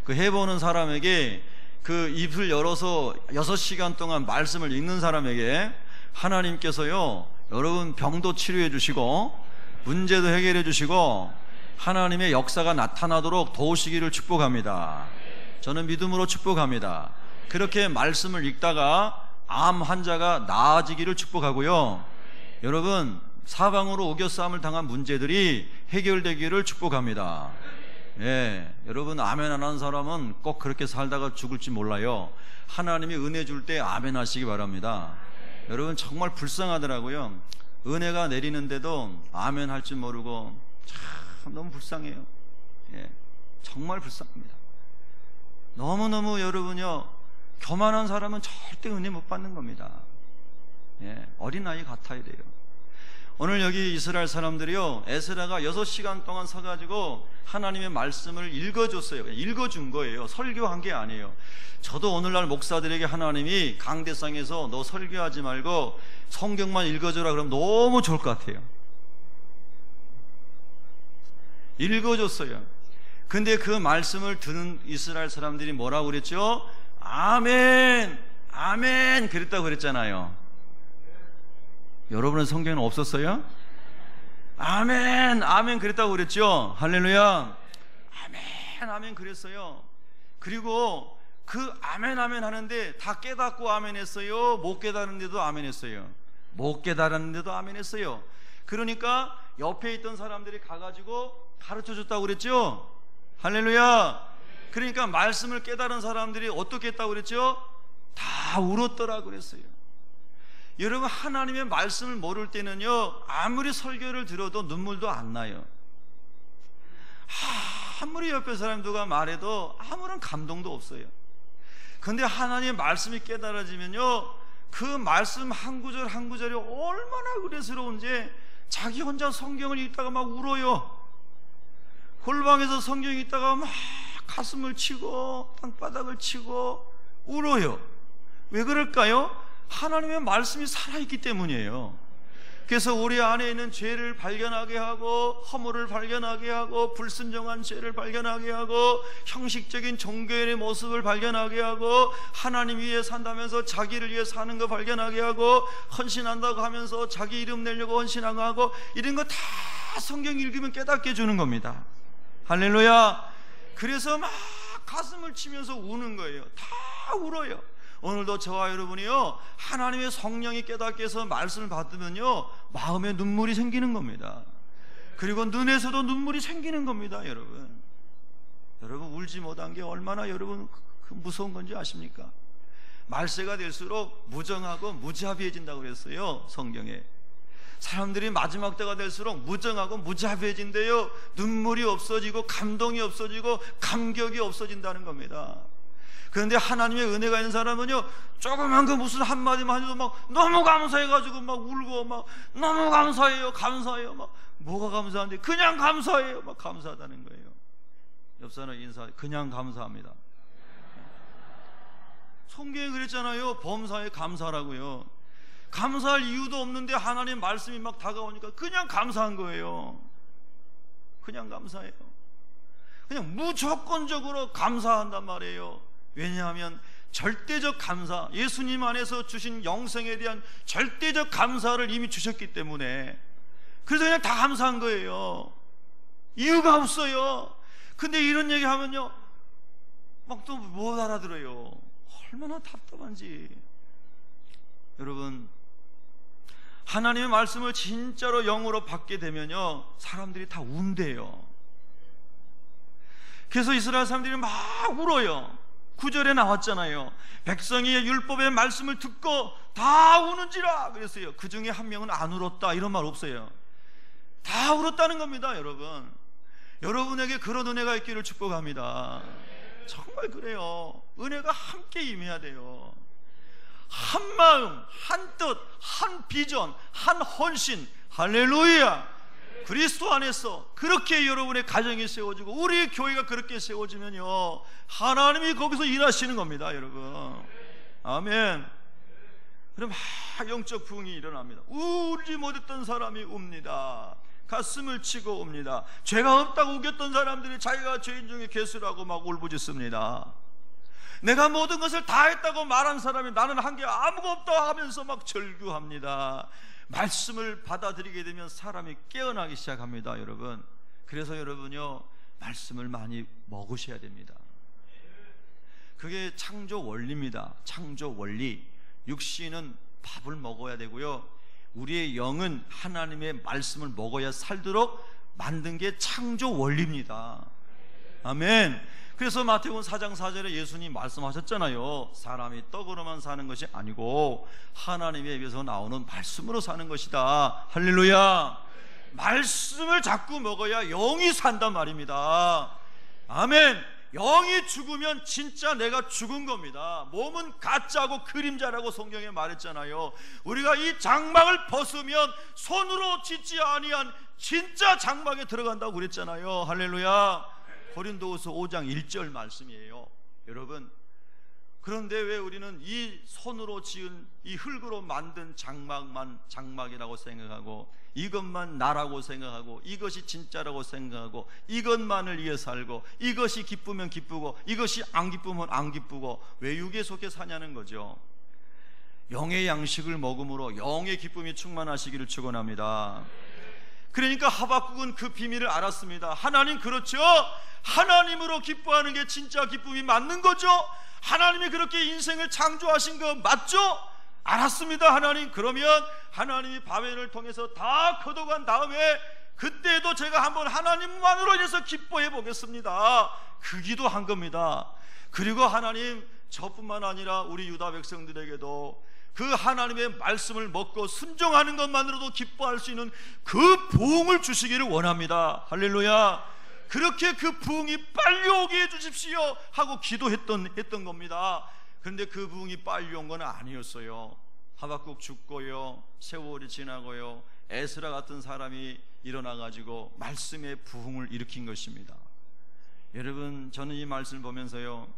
그 해보는 사람에게, 그 입을 열어서 6시간 동안 말씀을 읽는 사람에게 하나님께서요 여러분 병도 치료해 주시고 문제도 해결해 주시고 하나님의 역사가 나타나도록 도우시기를 축복합니다. 저는 믿음으로 축복합니다. 그렇게 말씀을 읽다가 암 환자가 나아지기를 축복하고요, 여러분 사방으로 우겨싸움을 당한 문제들이 해결되기를 축복합니다. 예, 여러분 아멘 안 하는 사람은 꼭 그렇게 살다가 죽을지 몰라요. 하나님이 은혜 줄 때 아멘 하시기 바랍니다. 여러분 정말 불쌍하더라고요. 은혜가 내리는데도 아멘 할 줄 모르고 참 너무 불쌍해요. 예, 정말 불쌍합니다. 너무너무 여러분요, 교만한 사람은 절대 은혜 못 받는 겁니다. 예, 어린아이 같아야 돼요. 오늘 여기 이스라엘 사람들이요, 에스라가 6시간 동안 서가지고 하나님의 말씀을 읽어줬어요. 읽어준 거예요. 설교한 게 아니에요. 저도 오늘날 목사들에게 하나님이 강대상에서 너 설교하지 말고 성경만 읽어줘라 그러면 너무 좋을 것 같아요. 읽어줬어요. 근데 그 말씀을 듣는 이스라엘 사람들이 뭐라고 그랬죠? 아멘, 아멘 그랬다고 그랬잖아요. 여러분의 성경에는 없었어요? 아멘, 아멘 그랬다고 그랬죠? 할렐루야. 아멘, 아멘 그랬어요. 그리고 그 아멘, 아멘 하는데 다 깨닫고 아멘 했어요? 못 깨달았는데도 아멘 했어요? 못 깨달았는데도 아멘 했어요. 그러니까 옆에 있던 사람들이 가가지고 가르쳐 줬다고 그랬죠? 할렐루야. 그러니까 말씀을 깨달은 사람들이 어떻게 했다고 그랬죠? 다 울었더라고 그랬어요. 여러분, 하나님의 말씀을 모를 때는요, 아무리 설교를 들어도 눈물도 안 나요. 아무리 옆에 사람 누가 말해도 아무런 감동도 없어요. 근데 하나님의 말씀이 깨달아지면요, 그 말씀 한 구절 한 구절이 얼마나 의뢰스러운지 자기 혼자 성경을 읽다가 막 울어요. 골방에서 성경 읽다가 막 가슴을 치고 땅바닥을 치고 울어요. 왜 그럴까요? 하나님의 말씀이 살아있기 때문이에요. 그래서 우리 안에 있는 죄를 발견하게 하고, 허물을 발견하게 하고, 불순종한 죄를 발견하게 하고, 형식적인 종교의 모습을 발견하게 하고, 하나님 위해 산다면서 자기를 위해 사는 거 발견하게 하고, 헌신한다고 하면서 자기 이름 내려고 헌신하고, 이런 거 다 성경 읽으면 깨닫게 해주는 겁니다. 할렐루야. 그래서 막 가슴을 치면서 우는 거예요. 다 울어요. 오늘도 저와 여러분이요, 하나님의 성령이 깨닫게 해서 말씀을 받으면요, 마음에 눈물이 생기는 겁니다. 그리고 눈에서도 눈물이 생기는 겁니다. 여러분, 울지 못한 게 얼마나 여러분 무서운 건지 아십니까? 말세가 될수록 무정하고 무자비해진다고 그랬어요, 성경에. 사람들이 마지막 때가 될수록 무정하고 무자비해진대요. 눈물이 없어지고 감동이 없어지고 감격이 없어진다는 겁니다. 그런데 하나님의 은혜가 있는 사람은요, 조그만 그 무슨 한마디만 해도 막 너무 감사해가지고 막 울고 막 너무 감사해요, 감사해요. 막 뭐가 감사한데? 그냥 감사해요. 막 감사하다는 거예요. 옆 사람 인사, 그냥 감사합니다. 성경에 그랬잖아요. 범사에 감사라고요. 감사할 이유도 없는데 하나님 말씀이 막 다가오니까 그냥 감사한 거예요. 그냥 감사해요. 그냥 무조건적으로 감사한단 말이에요. 왜냐하면 절대적 감사, 예수님 안에서 주신 영생에 대한 절대적 감사를 이미 주셨기 때문에, 그래서 그냥 다 감사한 거예요. 이유가 없어요. 근데 이런 얘기 하면요, 막 또 못 알아들어요. 얼마나 답답한지. 여러분, 하나님의 말씀을 진짜로 영으로 받게 되면요, 사람들이 다 운대요. 그래서 이스라엘 사람들이 막 울어요. 9절에 나왔잖아요. 백성이 율법의 말씀을 듣고 다 우는지라 그랬어요. 그 중에 한 명은 안 울었다, 이런 말 없어요. 다 울었다는 겁니다. 여러분에게 그런 은혜가 있기를 축복합니다. 정말 그래요. 은혜가 함께 임해야 돼요. 한 마음, 한 뜻, 한 비전, 한 헌신. 할렐루야. 그리스도 안에서 그렇게 여러분의 가정이 세워지고 우리의 교회가 그렇게 세워지면요, 하나님이 거기서 일하시는 겁니다. 여러분, 아멘. 그럼 영적 부흥이 일어납니다. 울지 못했던 사람이 웁니다. 가슴을 치고 웁니다. 죄가 없다고 우겼던 사람들이 자기가 죄인 중에 괴수라고 막 울부짖습니다. 내가 모든 것을 다 했다고 말한 사람이 나는 한 게 아무것도 없다 하면서 막 절규합니다. 말씀을 받아들이게 되면 사람이 깨어나기 시작합니다. 여러분, 그래서 여러분요, 말씀을 많이 먹으셔야 됩니다. 그게 창조 원리입니다. 창조 원리. 육신은 밥을 먹어야 되고요, 우리의 영은 하나님의 말씀을 먹어야 살도록 만든 게 창조 원리입니다. 아멘. 그래서 마태복음 4장 4절에 예수님 말씀하셨잖아요. 사람이 떡으로만 사는 것이 아니고 하나님의 입에서 나오는 말씀으로 사는 것이다. 할렐루야. 말씀을 자꾸 먹어야 영이 산단 말입니다. 아멘. 영이 죽으면 진짜 내가 죽은 겁니다. 몸은 가짜고 그림자라고 성경에 말했잖아요. 우리가 이 장막을 벗으면 손으로 짓지 아니한 진짜 장막에 들어간다고 그랬잖아요. 할렐루야. 고린도후서 5장 1절 말씀이에요. 여러분, 그런데 왜 우리는 이 손으로 지은 이 흙으로 만든 장막만 장막이라고 생각하고, 이것만 나라고 생각하고, 이것이 진짜라고 생각하고, 이것만을 위해 살고, 이것이 기쁘면 기쁘고, 이것이 안 기쁘면 안 기쁘고, 왜 육에 속해 사냐는 거죠. 영의 양식을 먹음으로 영의 기쁨이 충만하시기를 축원합니다. 그러니까 하박국은 그 비밀을 알았습니다. 하나님, 그렇죠? 하나님으로 기뻐하는 게 진짜 기쁨이 맞는 거죠? 하나님이 그렇게 인생을 창조하신 거 맞죠? 알았습니다. 하나님, 그러면 하나님이 바벨을 통해서 다 거둬간 다음에 그때도 제가 한번 하나님만으로 인해서 기뻐해 보겠습니다. 그 기도한 겁니다. 그리고 하나님, 저뿐만 아니라 우리 유다 백성들에게도 그 하나님의 말씀을 먹고 순종하는 것만으로도 기뻐할 수 있는 그 부흥을 주시기를 원합니다. 할렐루야. 그렇게 그 부흥이 빨리 오게 해주십시오 하고 기도했던 겁니다. 그런데 그 부흥이 빨리 온 건 아니었어요. 하박국 죽고요, 세월이 지나고요, 에스라 같은 사람이 일어나가지고 말씀의 부흥을 일으킨 것입니다. 여러분, 저는 이 말씀을 보면서요,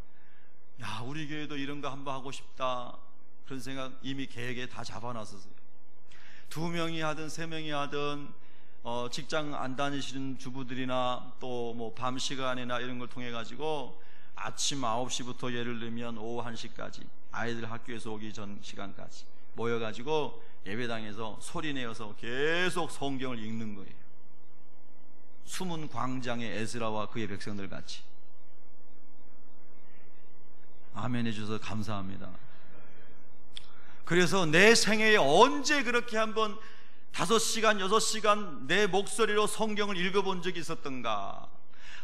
야, 우리 교회도 이런 거 한번 하고 싶다, 그런 생각 이미 계획에 다 잡아놨었어요. 2명이 하든 3명이 하든 직장 안 다니시는 주부들이나 또 뭐 밤 시간이나 이런 걸 통해 가지고 아침 9시부터 예를 들면 오후 1시까지 아이들 학교에서 오기 전 시간까지 모여가지고 예배당에서 소리내어서 계속 성경을 읽는 거예요. 숨은 광장의 에스라와 그의 백성들 같이. 아멘 해주셔서 감사합니다. 그래서 내 생애에 언제 그렇게 한번 5시간, 6시간 내 목소리로 성경을 읽어본 적이 있었던가,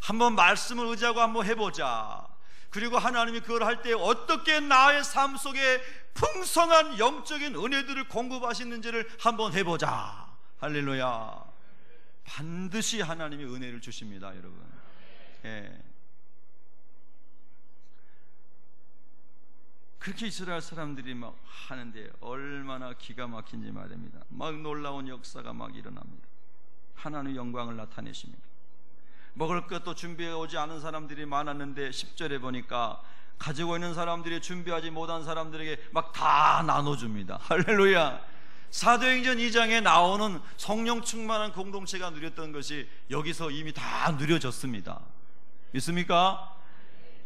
한번 말씀을 의지하고 한번 해보자. 그리고 하나님이 그걸 할 때 어떻게 나의 삶 속에 풍성한 영적인 은혜들을 공급하시는지를 한번 해보자. 할렐루야. 반드시 하나님이 은혜를 주십니다, 여러분. 예. 그렇게 이스라엘 사람들이 막 하는데 얼마나 기가 막힌지 말입니다. 막 놀라운 역사가 막 일어납니다. 하나님의 영광을 나타내십니다. 먹을 것도 준비해 오지 않은 사람들이 많았는데 10절에 보니까 가지고 있는 사람들이 준비하지 못한 사람들에게 막 다 나눠줍니다. 할렐루야. 사도행전 2장에 나오는 성령 충만한 공동체가 누렸던 것이 여기서 이미 다 누려졌습니다. 믿습니까?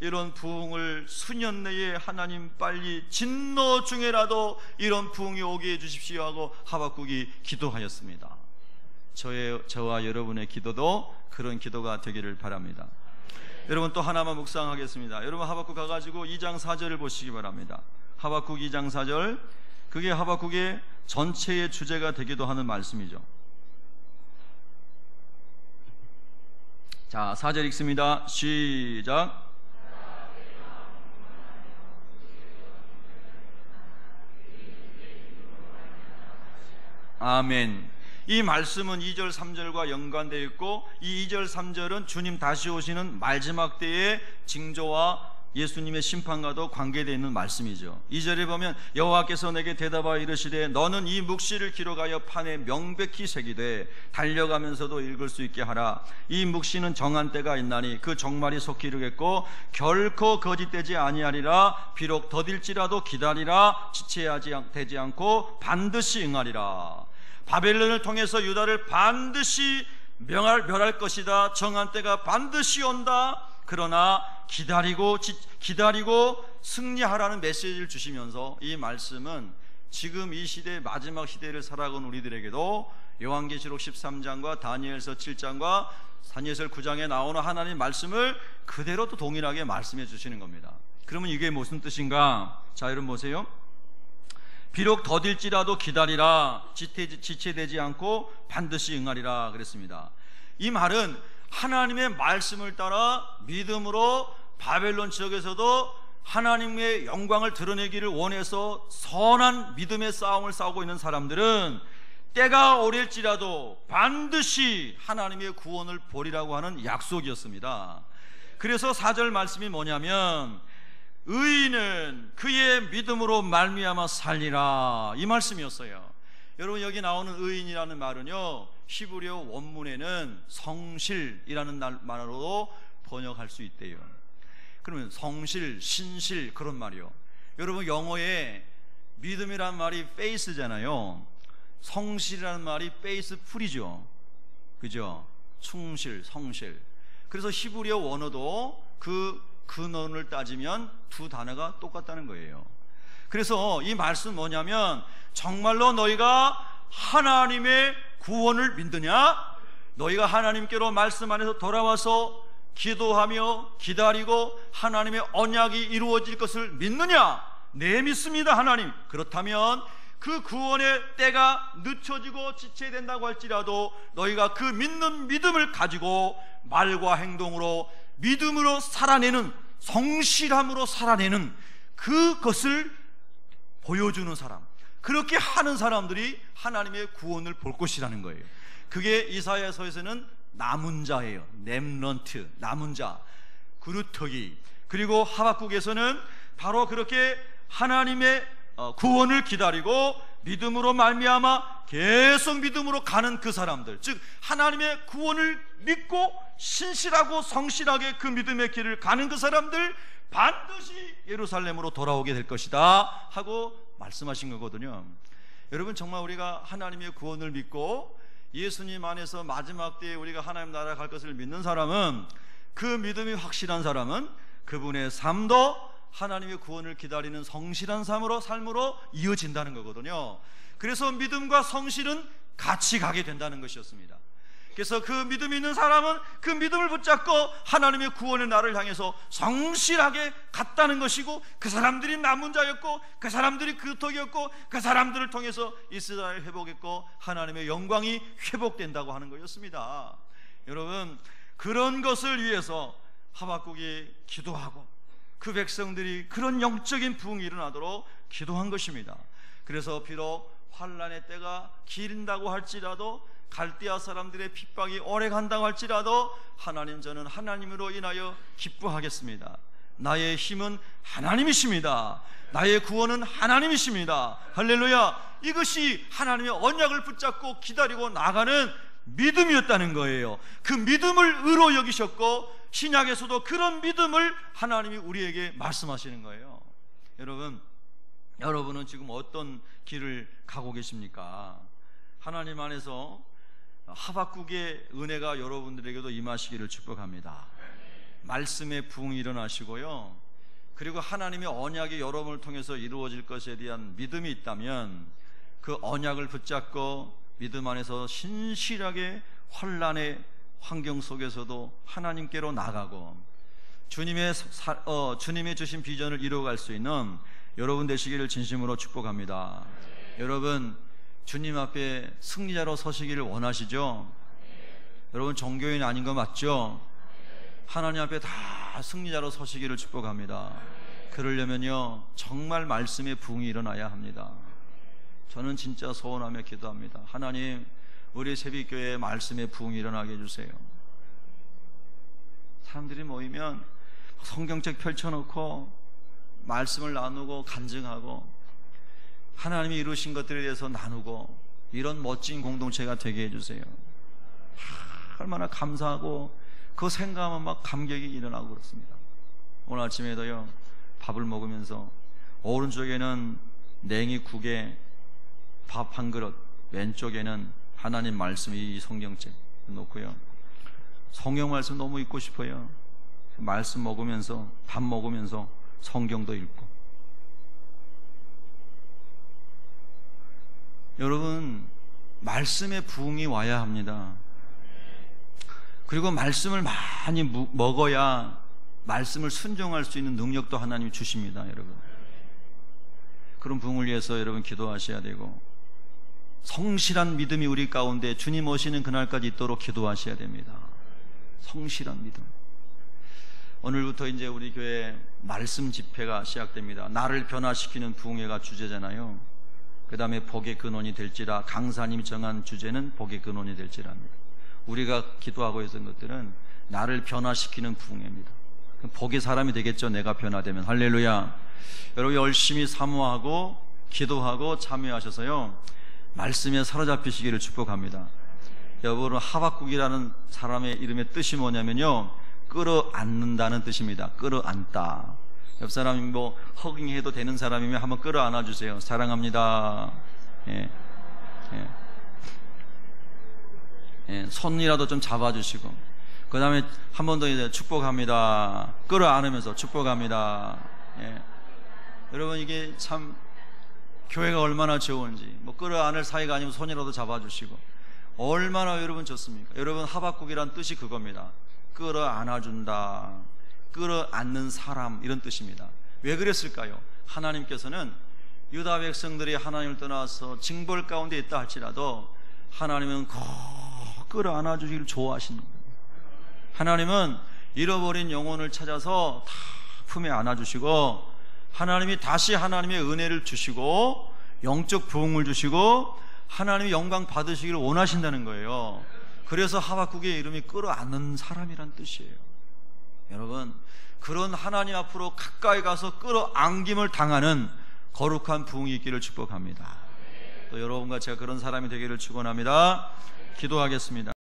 이런 부흥을 수년 내에 하나님 빨리 진노 중에라도 이런 부흥이 오게 해주십시오 하고 하박국이 기도하였습니다. 저와 여러분의 기도도 그런 기도가 되기를 바랍니다. 여러분, 또 하나만 묵상하겠습니다. 여러분, 하박국 가가지고 2장 4절을 보시기 바랍니다. 하박국 2장 4절, 그게 하박국의 전체의 주제가 되기도 하는 말씀이죠. 자, 4절 읽습니다. 시작. 아멘. 이 말씀은 2절 3절과 연관되어 있고, 이 2절 3절은 주님 다시 오시는 마지막 때의 징조와 예수님의 심판과도 관계되어 있는 말씀이죠. 2절에 보면 여호와께서 내게 대답하여 이르시되 너는 이 묵시를 기록하여 판에 명백히 새기되 달려가면서도 읽을 수 있게 하라. 이 묵시는 정한 때가 있나니 그 종말이 속히 이르겠고 결코 거짓되지 아니하리라. 비록 더딜지라도 기다리라. 지체되지 않고 반드시 응하리라. 바벨론을 통해서 유다를 반드시 멸할 것이다. 정한 때가 반드시 온다. 그러나 기다리고 승리하라는 메시지를 주시면서 이 말씀은 지금 이 시대의 마지막 시대를 살아가는 우리들에게도 요한계시록 13장과 다니엘서 7장과 다니엘서 9장에 나오는 하나님 말씀을 그대로 또 동일하게 말씀해 주시는 겁니다. 그러면 이게 무슨 뜻인가? 자, 여러분 보세요. 비록 더딜지라도 기다리라. 지체되지 않고 반드시 응하리라 그랬습니다. 이 말은 하나님의 말씀을 따라 믿음으로 바벨론 지역에서도 하나님의 영광을 드러내기를 원해서 선한 믿음의 싸움을 싸우고 있는 사람들은 때가 오릴지라도 반드시 하나님의 구원을 보리라고 하는 약속이었습니다. 그래서 4절 말씀이 뭐냐면 의인은 그의 믿음으로 말미암아 살리라, 이 말씀이었어요. 여러분, 여기 나오는 의인이라는 말은요, 히브리어 원문에는 성실이라는 말로도 번역할 수 있대요. 그러면 성실, 신실, 그런 말이요. 여러분, 영어에 믿음이란 말이 faith잖아요. 성실이라는 말이 faithful이죠. 그죠? 충실, 성실. 그래서 히브리어 원어도 그 근원을 따지면 두 단어가 똑같다는 거예요. 그래서 이 말씀은 뭐냐면, 정말로 너희가 하나님의 구원을 믿느냐? 너희가 하나님께로 말씀 안에서 돌아와서 기도하며 기다리고 하나님의 언약이 이루어질 것을 믿느냐? 네, 믿습니다, 하나님. 그렇다면 그 구원의 때가 늦춰지고 지체된다고 할지라도 너희가 그 믿는 믿음을 가지고 말과 행동으로, 믿음으로 살아내는, 성실함으로 살아내는 그것을 보여주는 사람, 그렇게 하는 사람들이 하나님의 구원을 볼 것이라는 거예요. 그게 이사야서에서는 남은 자예요. 렘넌트, 남은 자, 그루터기. 그리고 하박국에서는 바로 그렇게 하나님의 구원을 기다리고 믿음으로 말미암아 계속 믿음으로 가는 그 사람들, 즉 하나님의 구원을 믿고 신실하고 성실하게 그 믿음의 길을 가는 그 사람들, 반드시 예루살렘으로 돌아오게 될 것이다 하고 말씀하신 거거든요. 여러분, 정말 우리가 하나님의 구원을 믿고 예수님 안에서 마지막 때에 우리가 하나님 나라 갈 것을 믿는 사람은, 그 믿음이 확실한 사람은 그분의 삶도 하나님의 구원을 기다리는 성실한 삶으로 이어진다는 거거든요. 그래서 믿음과 성실은 같이 가게 된다는 것이었습니다. 그래서 그 믿음이 있는 사람은 그 믿음을 붙잡고 하나님의 구원의 날을 향해서 성실하게 갔다는 것이고, 그 사람들이 남은 자였고, 그 사람들이 그루터기였고, 그 사람들을 통해서 이스라엘 회복했고 하나님의 영광이 회복된다고 하는 거였습니다. 여러분, 그런 것을 위해서 하박국이 기도하고 그 백성들이 그런 영적인 부흥이 일어나도록 기도한 것입니다. 그래서 비록 환난의 때가 길다고 할지라도, 갈대아 사람들의 핍박이 오래 간다고 할지라도, 하나님, 저는 하나님으로 인하여 기뻐하겠습니다. 나의 힘은 하나님이십니다. 나의 구원은 하나님이십니다. 할렐루야. 이것이 하나님의 언약을 붙잡고 기다리고 나가는 믿음이었다는 거예요. 그 믿음을 의로 여기셨고, 신약에서도 그런 믿음을 하나님이 우리에게 말씀하시는 거예요. 여러분은 지금 어떤 길을 가고 계십니까? 하나님 안에서 하박국의 은혜가 여러분들에게도 임하시기를 축복합니다. 말씀의 부흥이 일어나시고요, 그리고 하나님의 언약이 여러분을 통해서 이루어질 것에 대한 믿음이 있다면 그 언약을 붙잡고 믿음 안에서 신실하게 환난의 환경 속에서도 하나님께로 나가고 주님이 주신 비전을 이루어갈 수 있는 여러분 되시기를 진심으로 축복합니다. 여러분, 주님 앞에 승리자로 서시기를 원하시죠? 여러분, 종교인 아닌 거 맞죠? 하나님 앞에 다 승리자로 서시기를 축복합니다. 그러려면요, 정말 말씀의 부흥이 일어나야 합니다. 저는 진짜 소원하며 기도합니다. 하나님, 우리 새벽교회에 말씀의 부흥이 일어나게 해주세요. 사람들이 모이면 성경책 펼쳐놓고 말씀을 나누고 간증하고 하나님이 이루신 것들에 대해서 나누고, 이런 멋진 공동체가 되게 해주세요. 얼마나 감사하고 그 생각하면 막 감격이 일어나고 그렇습니다. 오늘 아침에도요, 밥을 먹으면서 오른쪽에는 냉이국에 밥 한 그릇, 왼쪽에는 하나님 말씀이 성경책 놓고요, 성경 말씀 너무 읽고 싶어요. 말씀 먹으면서, 밥 먹으면서 성경도 읽고. 여러분, 말씀의 부흥이 와야 합니다. 그리고 말씀을 많이 먹어야 말씀을 순종할 수 있는 능력도 하나님이 주십니다. 여러분, 그런 부흥을 위해서 여러분 기도하셔야 되고, 성실한 믿음이 우리 가운데 주님 오시는 그날까지 있도록 기도하셔야 됩니다. 성실한 믿음. 오늘부터 이제 우리 교회 말씀 집회가 시작됩니다. 나를 변화시키는 부흥회가 주제잖아요. 그 다음에 복의 근원이 될지라, 강사님이 정한 주제는 복의 근원이 될지라입니다. 우리가 기도하고 있는 것들은 나를 변화시키는 부흥회입니다. 복의 사람이 되겠죠. 내가 변화되면. 할렐루야. 여러분 열심히 사모하고 기도하고 참여하셔서요, 말씀에 사로잡히시기를 축복합니다. 여러분, 하박국이라는 사람의 이름의 뜻이 뭐냐면요, 끌어안는다는 뜻입니다. 끌어안다. 옆 사람이 뭐 허깅해도 되는 사람이면 한번 끌어안아 주세요. 사랑합니다. 예. 예. 예. 손이라도 좀 잡아주시고, 그 다음에 한 번 더 이제 축복합니다. 끌어안으면서 축복합니다. 예. 여러분, 이게 참 교회가 얼마나 좋은지, 뭐 끌어안을 사이가 아니면 손이라도 잡아주시고, 얼마나 여러분 좋습니까? 여러분, 하박국이란 뜻이 그겁니다. 끌어안아준다, 끌어안는 사람, 이런 뜻입니다. 왜 그랬을까요? 하나님께서는 유다 백성들이 하나님을 떠나서 징벌 가운데 있다 할지라도 하나님은 끌어안아주기를 좋아하십니다. 하나님은 잃어버린 영혼을 찾아서 다 품에 안아주시고, 하나님이 다시 하나님의 은혜를 주시고 영적 부흥을 주시고 하나님이 영광 받으시기를 원하신다는 거예요. 그래서 하박국의 이름이 끌어안는 사람이란 뜻이에요. 여러분, 그런 하나님 앞으로 가까이 가서 끌어안김을 당하는 거룩한 부흥이 있기를 축복합니다. 또 여러분과 제가 그런 사람이 되기를 축원합니다. 기도하겠습니다.